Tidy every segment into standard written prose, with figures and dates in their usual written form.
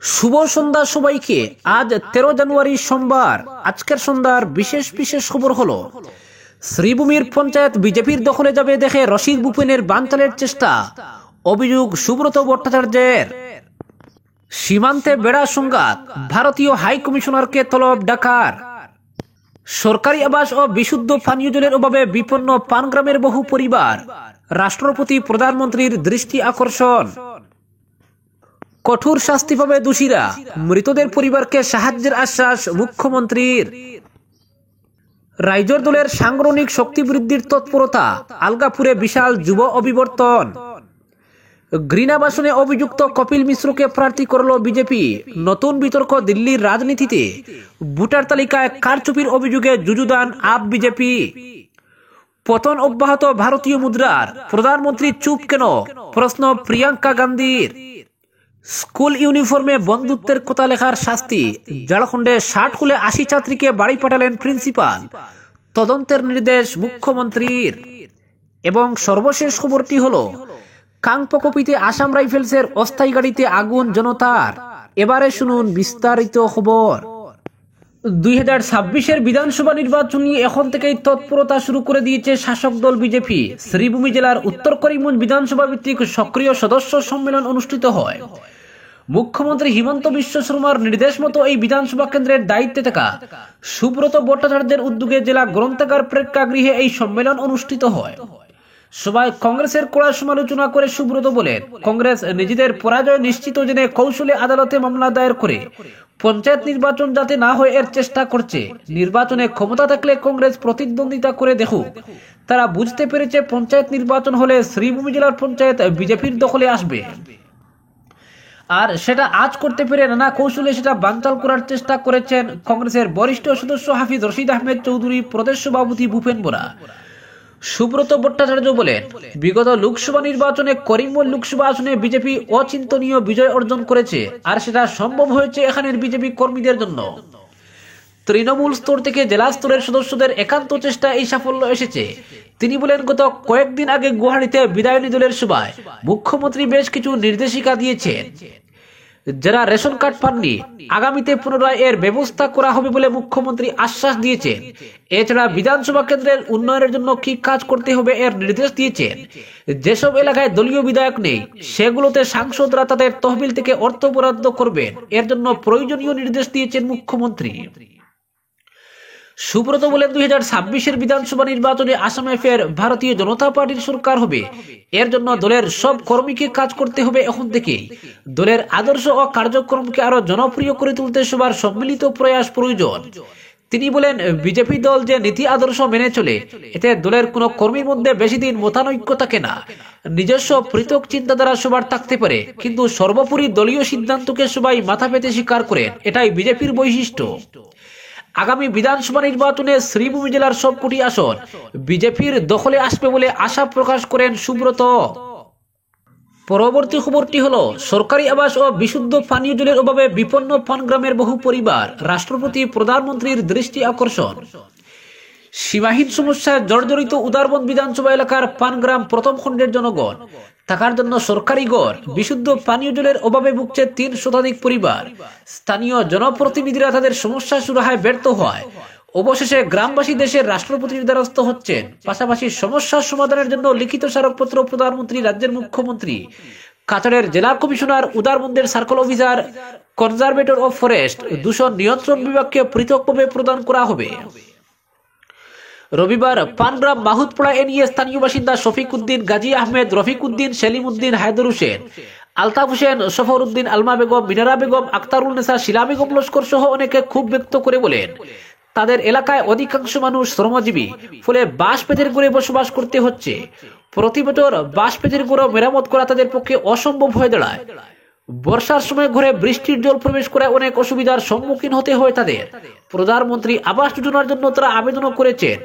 শুভ সন্ধ্যা সবাইকে। আজ 13 জানুয়ারি সোমবার। আজকের সন্ধ্যার বিশেষ বিশেষ খবর হলো, শ্রীভূমির পঞ্চায়েত বিজেপির দখলে যাবে দেখে রশিদ ভূপেনের বানচালের চেষ্টা, অভিযোগ সুব্রত ভট্টাচার্যের। সীমান্তে বেড়া সংঘাত, ভারতীয় হাই কমিশনারকে তলব ঢাকার। সরকারি আবাস ও বিশুদ্ধ পানীয় জলের অভাবে বিপন্ন পানগ্রামের বহু পরিবার, রাষ্ট্রপতি প্রধানমন্ত্রীর দৃষ্টি আকর্ষণ। কঠোর শাস্তি পাবে দোষীরা, মৃতদের পরিবারকে সাহায্যের আশ্বাস মুখ্যমন্ত্রীর। রাইজর দলের সাংগঠনিক শক্তি বৃদ্ধির তৎপরতা, আলগাপুরে বিশাল যুব অভিবর্তন। গ্রিন আবাসনে অভিযুক্ত কপিল মিশ্রকে প্রার্থী করল বিজেপি, নতুন বিতর্ক দিল্লির রাজনীতিতে। ভোটার তালিকায় কারচুপির অভিযোগে যুযুদান আপ বিজেপি। পতন অব্যাহত ভারতীয় মুদ্রার, প্রধানমন্ত্রী চুপ কেন, প্রশ্ন প্রিয়াঙ্কা গান্ধীর। স্কুল ইউনিফর্মে বন্ধুত্বের কথা লেখার শাস্তি, ঝাড়খণ্ডে 60 খুলে 80 ছাত্রীকে বাড়ি পাঠালেন প্রিন্সিপাল, তদন্তের নির্দেশ মুখ্যমন্ত্রীর। এবং সর্বশেষ খবরটি হলো, কাংপকপিতে আসাম রাইফেলসের অস্থায়ী গাড়িতে আগুন জনতার। এবারে শুনুন বিস্তারিত খবর। 2026-এর বিধানসভা নির্বাচন নিয়ে এখন থেকেই তৎপরতা শুরু করে দিয়েছে শাসক দল বিজেপি। শ্রীভূমি জেলার উত্তর করিমগঞ্জ বিধানসভা ভিত্তিক সক্রিয় সদস্য সম্মেলন অনুষ্ঠিত হয়। মুখ্যমন্ত্রী হিমন্ত বিশ্ব শর্মার নির্দেশ মতো এই বিধানসভা কেন্দ্রের দায়িত্বে থাকা সুব্রত ভট্টাচার্যের উদ্যোগে জেলা গ্রন্থাগার প্রেক্ষাগৃহে এই সম্মেলন অনুষ্ঠিত হয়। সবাই কংগ্রেসের কড়া সমালোচনা করে সুব্রত বলেন, কংগ্রেস নিজেদের পরাজয় নিশ্চিত জেনে কৌশলে আদালতে মামলা দায়ের করে পঞ্চায়েত নির্বাচন যাতে না হয় এর চেষ্টা করছে। নির্বাচনে ক্ষমতা থাকলে কংগ্রেস প্রতিদ্বন্দ্বিতা করে দেখুক। তারা বুঝতে পেরেছে পঞ্চায়েত নির্বাচন হলে শ্রীভূমি জেলার পঞ্চায়েত বিজেপির দখলে আসবে, আর সেটা আজ করতে পেরে নানা কৌশলে সেটা বানচাল করার চেষ্টা করেছেন কংগ্রেসের বরিষ্ঠ সদস্য হাফিজ রশিদ আহমেদ চৌধুরী, প্রদেশ সভাপতি ভূপেন বোরা। সুব্রত ভট্টাচার্য বলেন, বিগত লোকসভা নির্বাচনে করিমগঞ্জ লোকসভা আসনে বিজেপি অচিন্তনীয় বিজয় অর্জন করেছে, আর সেটা সম্ভব হয়েছে এখানের বিজেপি কর্মীদের জন্য। তৃণমূল স্তর থেকে জেলা স্তরের সদস্যদের একান্ত চেষ্টা এই সাফল্য এসেছে। তিনি বলেন, গত কয়েকদিন আগে গুয়াহাটিতে বিদায়নী দলের সভায় মুখ্যমন্ত্রী বেশ কিছু নির্দেশিকা দিয়েছেন। যারা রেশন কার্ড পাননি, আগামীতে পুনরায় এর ব্যবস্থা করা হবে বলে মুখ্যমন্ত্রী আশ্বাস দিয়েছেন। এছাড়া বিধানসভা কেন্দ্রের উন্নয়নের জন্য কি কাজ করতে হবে এর নির্দেশ দিয়েছেন। যেসব এলাকায় দলীয় বিধায়ক নেই, সেগুলোতে সাংসদরা তাদের তহবিল থেকে অর্থ বরাদ্দ করবেন, এর জন্য প্রয়োজনীয় নির্দেশ দিয়েছেন মুখ্যমন্ত্রী। সুব্রত বলেন, 2026-এর বিধানসভা নির্বাচনে আসামে ফের ভারতীয় জনতা পার্টির সরকার হবে। এর জন্য দলের সব কর্মীকে কাজ করতে হবে এখন থেকেই। দলের আদর্শ ও কার্যক্রমকে আরো জনপ্রিয় করে তুলতে সবার সম্মিলিত প্রয়াস প্রয়োজন। তিনি বলেন, বিজেপি দল যে নীতি আদর্শ মেনে চলে, এতে দলের কোনো কর্মীর মধ্যে বেশি দিন মতানৈক্য থাকে না। নিজস্ব পৃথক চিন্তাধারা সবার থাকতে পারে, কিন্তু সর্বোপরি দলীয় সিদ্ধান্তকে সবাই মাথা পেতে স্বীকার করেন, এটাই বিজেপির বৈশিষ্ট্য। আগামী বিধানসভা নির্বাচনে শ্রীভূমি জেলার সবকটি আসন বিজেপির দখলে আসবে বলে আশা প্রকাশ করেন সুব্রত। পরবর্তী খবরটি হলো, সরকারি আবাস ও বিশুদ্ধ পানীয় জলের অভাবে বিপন্ন পানগ্রামের বহু পরিবার, রাষ্ট্রপতি প্রধানমন্ত্রীর দৃষ্টি আকর্ষণ। সীমাহীন সমস্যায় জর্জরিত উদারবন বিধানসভা এলাকার পানগ্রাম প্রথম খণ্ডের জনগণ থাকার জন্য সরকারি গড় বিশুদ্ধ পানীয় জলের অভাবে ভুগছে 3 শতাধিক পরিবার। স্থানীয় জনপ্রতিনিধিরা তাদের সমস্যা সুরাহায় ব্যর্থ হয়। অবশেষে গ্রামবাসী দেশের রাষ্ট্রপতির দ্বারস্থ হচ্ছেন। পাশাপাশি সমস্যার সমাধানের জন্য লিখিত স্মারকপত্র প্রধানমন্ত্রী, রাজ্যের মুখ্যমন্ত্রী, কাছাড়ের জেলা কমিশনার, উদারবন্দের circle officer, conservator of forest, দূষণ নিয়ন্ত্রণ বিভাগকে পৃথকভাবে প্রদান করা হবে। রবিবার পানগ্রাম মাহুতপাড়া এ নিয়ে স্থানীয় বাসিন্দা শফিক উদ্দিন, গাজী আহমেদ, রফিক উদ্দিন, সেলিম উদ্দিন, হায়দর হোসেন, আলতাফ হোসেন, সফর উদ্দিন, আলমা বেগম, মিনারা বেগম, আক্তারুল নেসা, শিলা বেগম লস্কর সহ অনেকে ক্ষোভ ব্যক্ত করে বলেন, তাদের এলাকায় অধিকাংশ মানুষ শ্রমজীবী, ফলে বাঁশ পেতের ঘরে বসবাস করতে হচ্ছে। প্রতি বছর বাঁশ পেতের ঘর মেরামত করা তাদের পক্ষে অসম্ভব হয়ে দাঁড়ায়। বর্ষার সময় ঘরে বৃষ্টির জল প্রবেশ করায় অনেক অসুবিধার সম্মুখীন হতে হয় তাদের। প্রধানমন্ত্রী আবাস যোজনার জন্য তারা আবেদনও করেছেন।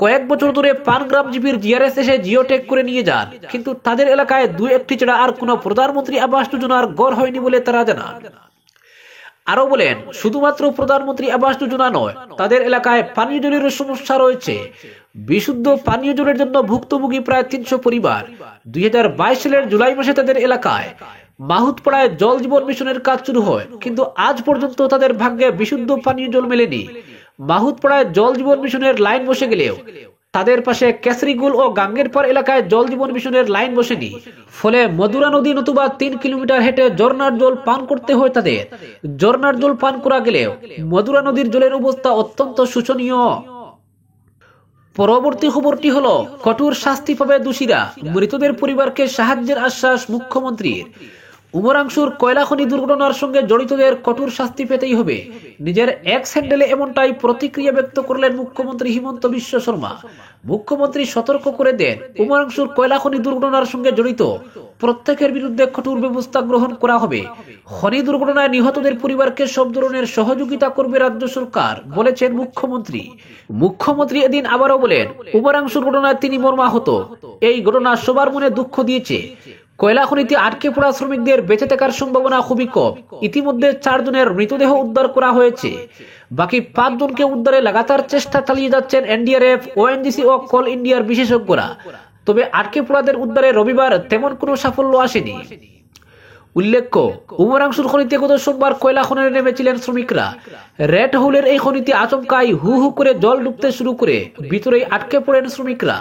কয়েক বছর ধরে পানগ্রাম জিপির জিআরএস এসে জিওটেক করে নিয়ে যান, কিন্তু তাদের এলাকায় 2-1টি ছাড়া আর কোনো প্রধানমন্ত্রী আবাস যোজনার ঘর হয়নি বলে তারা জানান। আরো বলেন, শুধুমাত্র প্রধানমন্ত্রী আবাস যোজনা নয়, তাদের এলাকায় পানীয় জলের সমস্যা রয়েছে। বিশুদ্ধ পানীয় জলের জন্য ভুক্তভোগী প্রায় 300 পরিবার। 2022 সালের জুলাই মাসে তাদের এলাকায় মাহুতপাড়ায় জল জীবন মিশনের কাজ শুরু হয়, কিন্তু আজ পর্যন্ত তাদের ভাগ্যে বিশুদ্ধ পানীয় জল মেলেনি। মাহুতপাড়ায় জল জীবন মিশনের লাইন বসে গেলেও তাদের পাশে কেসরিগুল ও গাঙ্গের পার এলাকায় জল জীবন মিশনের লাইন বসেনি। ফলে মধুরা নদী নতুবা 3 কিলোমিটার হেঁটে ঝর্ণার জল পান করতে হয় তাদের। ঝর্ণার জল পান করা গেলেও মধুরা নদীর জলের অবস্থা অত্যন্ত শোচনীয়। পরবর্তী খবরটি হলো, কঠোর শাস্তি পাবে দোষীরা, মৃতদের পরিবারকে সাহায্যের আশ্বাস মুখ্যমন্ত্রীর। উমরাংশুর কয়লা খনি দুর্ঘটনার সঙ্গে জড়িতদের কঠোর শাস্তি পেতেই হবে। নিজের এক্স হ্যান্ডেলে এমনটাই প্রতিক্রিয়া ব্যক্ত করলেন মুখ্যমন্ত্রী হিমন্ত বিশ্ব শর্মা। মুখ্যমন্ত্রী সতর্ক করে দেন, উমরাংশুর কয়লা খনি দুর্ঘটনার সঙ্গে জড়িত প্রত্যেকের বিরুদ্ধে কঠোর ব্যবস্থা গ্রহণ করা হবে। খনি দুর্ঘটনায় নিহতদের পরিবারকে সব ধরনের সহযোগিতা করবে রাজ্য সরকার, বলেছেন মুখ্যমন্ত্রী। মুখ্যমন্ত্রী এদিন আবারও বলেন, উমরাংশুর ঘটনায় তিনি মর্মাহত। এই ঘটনা সবার মনে দুঃখ দিয়েছে। কয়লা খনিতে আটকে পড়া শ্রমিকদের বেঁচে থাকার সম্ভাবনা খুবই কম। ইতিমধ্যে 4 জনের মৃতদেহ উদ্ধার করা হয়েছে। বাকি 5 জনকে উদ্ধারে লাগাতার চেষ্টা চালিয়ে যাচ্ছেন এনডিআরএফ, ওএনজিসি ও কোল ইন্ডিয়ার বিশেষজ্ঞরা। তবে আটকে পড়াদের উদ্ধারে রবিবার তেমন কোনো সাফল্য আসেনি। উল্লেখ্য, উমরাংশুর খনিতে গত সোমবার কয়লা খননে নেমেছিলেন শ্রমিকরা। রেড হোলের এই খনিতে আচমকাই হু হু করে জল ঢুকতে শুরু করে ভিতরেই আটকে পড়েন শ্রমিকরা।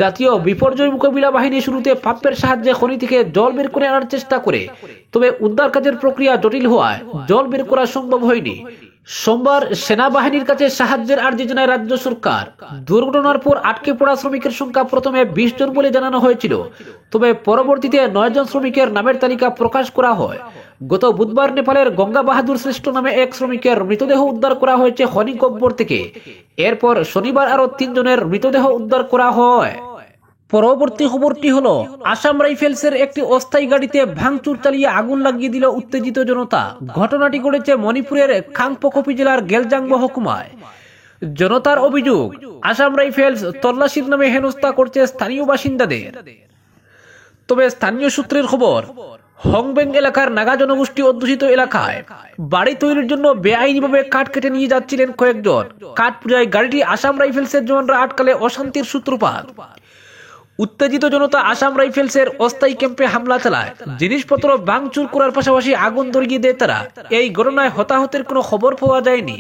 জাতীয় বিপর্যয় মোকাবিলা বাহিনী শুরুতে পাম্পের সাহায্যে খনি থেকে জল বের করে আনার চেষ্টা করে, তবে উদ্ধার কাজের প্রক্রিয়া জটিল হওয়ায় জল বের করা সম্ভব হয়নি। সোমবার সেনাবাহিনীর কাছে সাহায্যের আর্জি জানায় রাজ্য সরকার। দুর্ঘটনার পর আটকে পড়া শ্রমিকের সংখ্যা প্রথমে 20 জন বলে জানানো হয়েছিল, তবে পরবর্তীতে 9 জন শ্রমিকের নামের তালিকা প্রকাশ করা হয়। গত বুধবার নেপালের গঙ্গা বাহাদুর শ্রেষ্ঠ নামে এক শ্রমিকের মৃতদেহ উদ্ধার করা হয়েছে খনি গহ্বর থেকে। এরপর শনিবার আরো 3 জনের মৃতদেহ উদ্ধার করা হয়। পরবর্তী খবরটি হলো, আসাম রাইফেলসের একটি অস্থায়ী গাড়িতে ভাঙচুর চালিয়ে আগুন লাগিয়ে দিল উত্তেজিত জনতা। ঘটনাটি ঘটেছে মণিপুরের কাংপোকপি জেলার গেলজাং মহকুমায়। জনতার অভিযোগ, আসাম রাইফেলস তল্লাশির নামে হেনস্থা করছে স্থানীয় বাসিন্দাদের। তবে স্থানীয় সূত্রের খবর, হংবেং এলাকার নাগা জনগোষ্ঠী অধ্যুষিত এলাকায় বাড়ি তৈরির জন্য বেআইনিভাবে কাঠ কেটে নিয়ে যাচ্ছিলেন কয়েকজন। কাঠ পূজায় গাড়িটি আসাম রাইফেলসের জওয়ানরা আটকালে অশান্তির সূত্রপাত। উত্তেজিত জনতা আসাম রাইফেলসের অস্থায়ী ক্যাম্পে হামলা চালায়। জিনিসপত্র ভাঙচুর করার পাশাপাশি আগুন ধরিয়ে দেয় তারা। এই ঘটনায় হতাহতের কোনো খবর পাওয়া যায়নি।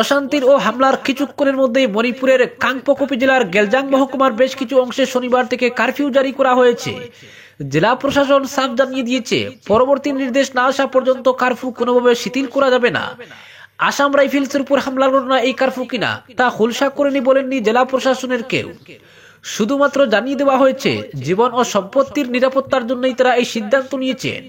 অশান্তির ও হামলার কিছুক্ষণের মধ্যেই মণিপুরের কাংপোকপি জেলার গেলজাং মহকুমার বেশ কিছু অংশে শনিবার থেকে কারফিউ জারি করা হয়েছে। জেলা প্রশাসন সাফ জানিয়ে দিয়েছে, পরবর্তী নির্দেশ না আসা পর্যন্ত কারফিউ কোনোভাবে শিথিল করা যাবে না। আসাম রাইফেলসের উপর হামলার ঘটনা এই কারফিউ কিনা তা খুলসা করেনি বলেননি জেলা প্রশাসনের কেউ। শুধুমাত্র জানিয়ে দেওয়া হয়েছে, জীবন ও সম্পত্তির নিরাপত্তার জন্যই তারা এই সিদ্ধান্ত নিয়েছেন।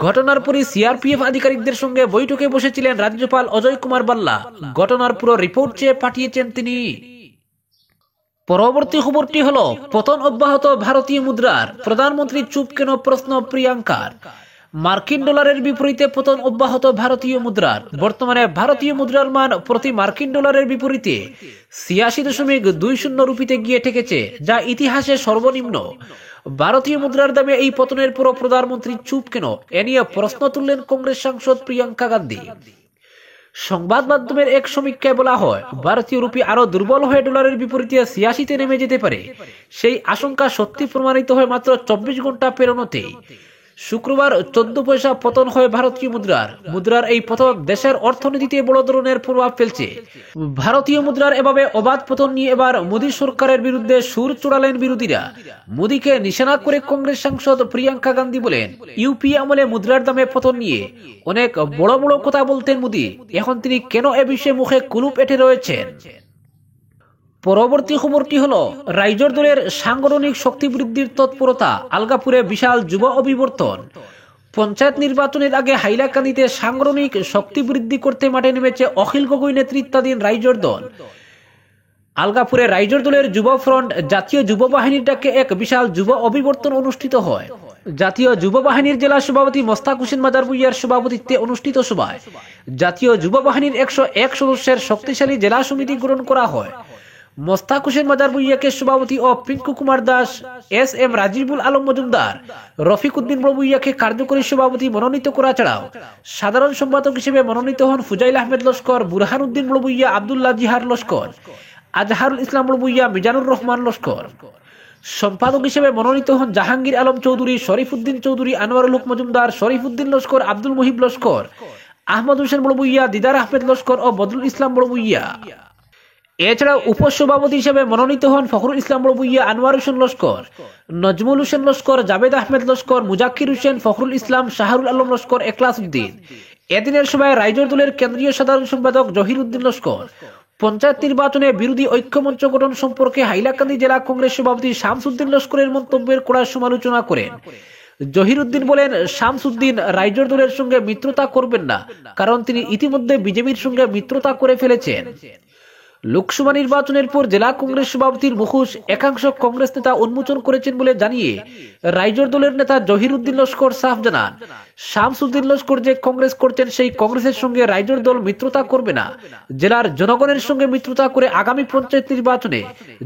ঘটনার পরই সিআরপিএফ আধিকারিকদের সঙ্গে বৈঠকে বসেছিলেন রাজ্যপাল অজয় কুমার বাল্লা। ঘটনার পুরো রিপোর্ট চেয়ে পাঠিয়েছেন তিনি। পরবর্তী খবরটি হলো, পতন অব্যাহত ভারতীয় মুদ্রার, প্রধানমন্ত্রী চুপ কেন প্রশ্ন প্রিয়াঙ্কার। মার্কিন ডলারের বিপরীতে পতন অব্যাহত ভারতীয় মুদ্রার। বর্তমানে ভারতীয় মুদ্রার মান প্রতি মার্কিন ডলারের বিপরীতে 86.20 রুপিতে গিয়ে ঠেকেছে, যা ইতিহাসে সর্বনিম্ন। ভারতীয় মুদ্রার দামে এই পতনের পর প্রধানমন্ত্রী চুপ কেন, এ নিয়ে প্রশ্ন তুললেন কংগ্রেস সাংসদ প্রিয়াঙ্কা গান্ধী। সংবাদ মাধ্যমের এক সমীক্ষায় বলা হয়, ভারতীয় রুপি আরো দুর্বল হয়ে ডলারের বিপরীতে 86-তে নেমে যেতে পারে। সেই আশঙ্কা সত্যি প্রমাণিত হয় মাত্র 24 ঘন্টা পেরোনোতেই। শুক্রবার 14 পয়সা পতন হয় ভারতীয় মুদ্রার এই পতন দেশের অর্থনীতিতে বড় ধরনের প্রভাব ফেলছে। ভারতীয় মুদ্রার এভাবে অবাধ পতন নিয়ে এবার মোদী সরকারের বিরুদ্ধে সুর চড়ালেন বিরোধীরা। মোদীকে নিশানা করে কংগ্রেস সাংসদ প্রিয়াঙ্কা গান্ধী বলেন, ইউপি আমলে মুদ্রার দামে পতন নিয়ে অনেক বড় বড় কথা বলতেন মোদী, এখন তিনি কেন এ বিষয়ে মুখে কুলুপ এঁটে রয়েছেন। পরবর্তী খবরটি হলো, রাইজর দলের সাংগঠনিক শক্তি বৃদ্ধির তৎপরতা, আলগাপুরে বিশাল যুব অভিবর্তন। পঞ্চায়েত নির্বাচনের আগে হাইলাকান্দিতে সাংগঠনিক শক্তি বৃদ্ধি করতে মাঠে নেমেছে অখিল গগৈ নেতৃত্বাধীন রাইজর দল। আলগাপুরে রাইজর দলের যুব ফ্রন্ট জাতীয় যুব বাহিনীর ডাকে এক বিশাল যুব অভিবর্তন অনুষ্ঠিত হয়। জাতীয় যুব বাহিনীর জেলা সভাপতি মোস্তাক হোসেন মাদার ভুইয়ার সভাপতিত্বে অনুষ্ঠিত সভায় জাতীয় যুব বাহিনীর 101 সদস্যের শক্তিশালী জেলা সমিতি গঠন করা হয়। মোস্তাক হোসেন মাদার ভুইয়াকে সভাপতি ও পিঙ্কু কুমার দাস, এস.এম. রাজিবুল আলম মজুমদার, রফিক উদ্দিন ভুইয়াকে কার্যকরী সভাপতি মনোনীত করা ছাড়াও সাধারণ সম্পাদক হিসেবে মনোনীত হন ফুজাইল আহমেদ লস্কর, বুরহান উদ্দিন ভুইয়া, আব্দুল্লাহ জিহার লস্কর, আজহারুল ইসলাম ভুইয়া, মিজানুর রহমান লস্কর। সম্পাদক হিসেবে মনোনীত হন জাহাঙ্গীর আলম চৌধুরী, শরীফউদ্দিন চৌধুরী, আনোয়ারুল হক মজুমদার, শরীফউদ্দিন লস্কর, আব্দুল মুহিব লস্কর, আহমদ হোসেন বড়বুইয়া, দিদার আহমেদ লস্কর ও বদরুল ইসলাম বড়বুইয়া। এছাড়াও উপসভাপতি হিসেবে মনোনীত হন ফখরুল ইসলাম বড়বুইয়া, আনোয়ার হোসেন লস্কর, নজমুল হোসেন লস্কর, জাবেদ আহমেদ লস্কর, মুজাক্কির হোসেন, ফখরুল ইসলাম, শাহরুল আলম লস্কর, এখলাস উদ্দিন। এদিনের সভায় রাইজর দলের কেন্দ্রীয় সাধারণ সম্পাদক জহির উদ্দিন লস্কর পঞ্চায়েত নির্বাচনে বিরোধী ঐক্যমঞ্চ গঠন সম্পর্কে হাইলাকান্দি জেলা কংগ্রেস সভাপতি শামসুদ্দিন লস্করের মন্তব্যের কড়া সমালোচনা করেন। জহির উদ্দিন বলেন, শামসুদ্দিন রাইজর দলের সঙ্গে মিত্রতা করবেন না, কারণ তিনি ইতিমধ্যে বিজেপির সঙ্গে মিত্রতা করে ফেলেছেন। লোকসভা নির্বাচনের পর জেলা কংগ্রেস সভাপতির মুখোশ একাংশ কংগ্রেস নেতা উন্মোচন করেছেন বলে জানিয়ে রাইজর দলের নেতা জহির উদ্দিন লস্কর সাফ জানান, শামসুদ্দিন লস্কর যে কংগ্রেস করছেন সেই কংগ্রেসের সঙ্গে রাইজর দল মিত্রতা করবে না। জেলার জনগণের সঙ্গে মিত্রতা করে আগামী পঞ্চায়েত নির্বাচনে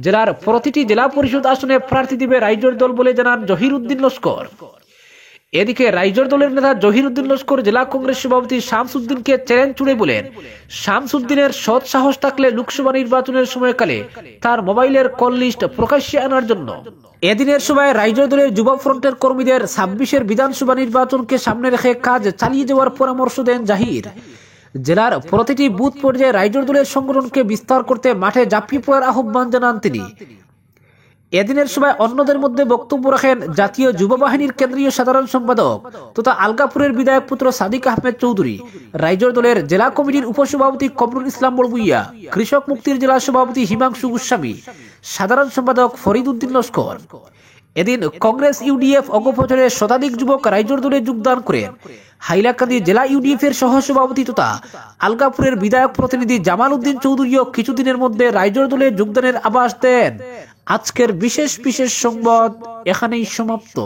জেলার প্রতিটি জেলা পরিষদ আসনে প্রার্থী দিবে রাইজর দল বলে জানান জহির উদ্দিন লস্কর। এদিকে রাইজর দলের নেতা জহির উদ্দিন লস্কর জেলা কংগ্রেস সভাপতি শামসুদ্দিনকে চ্যালেঞ্জ ছুড়ে বলেন, শামসুদ্দিনের সৎ সাহস থাকলে লোকসভা নির্বাচনের সময়কালে তার মোবাইলের কল লিস্ট প্রকাশ্যে আনার জন্য। এদিনের সভায় রাইজর দলের যুব ফ্রন্টের কর্মীদের ২৬-এর বিধানসভা নির্বাচনকে সামনে রেখে কাজ চালিয়ে যাওয়ার পরামর্শ দেন জাহির। জেলার প্রতিটি বুথ পর্যায়ে রাইজর দলের সংগঠনকে বিস্তার করতে মাঠে ঝাঁপিয়ে পড়ার আহ্বান জানান তিনি। এদিনের সভায় অন্যদের মধ্যে বক্তব্য রাখেন জাতীয় যুব বাহিনীর কেন্দ্রীয় সাধারণ সম্পাদক তথা আলগাপুরের বিধায়ক পুত্র সাদিক আহমেদ চৌধুরী, রাইজর দলের জেলা কমিটির উপসভাপতি কমরুল ইসলাম বড়বুইয়া, কৃষক মুক্তির জেলা সভাপতি হিমাংশু গোস্বামী, সাধারণ সম্পাদক ফরিদ উদ্দিন লস্কর। এদিন কংগ্রেস ইউডিএফ অগোপচরের শতাধিক যুবক রাইজর দলে যোগদান করেন। হাইলাকান্দি জেলা ইউডিএফ এর সহসভাপতি তথা আলগাপুরের বিধায়ক প্রতিনিধি জামাল উদ্দিন চৌধুরীও কিছুদিনের মধ্যে রাইজর দলে যোগদানের আভাস দেন। আজকের বিশেষ সংবাদ এখানেই সমাপ্ত।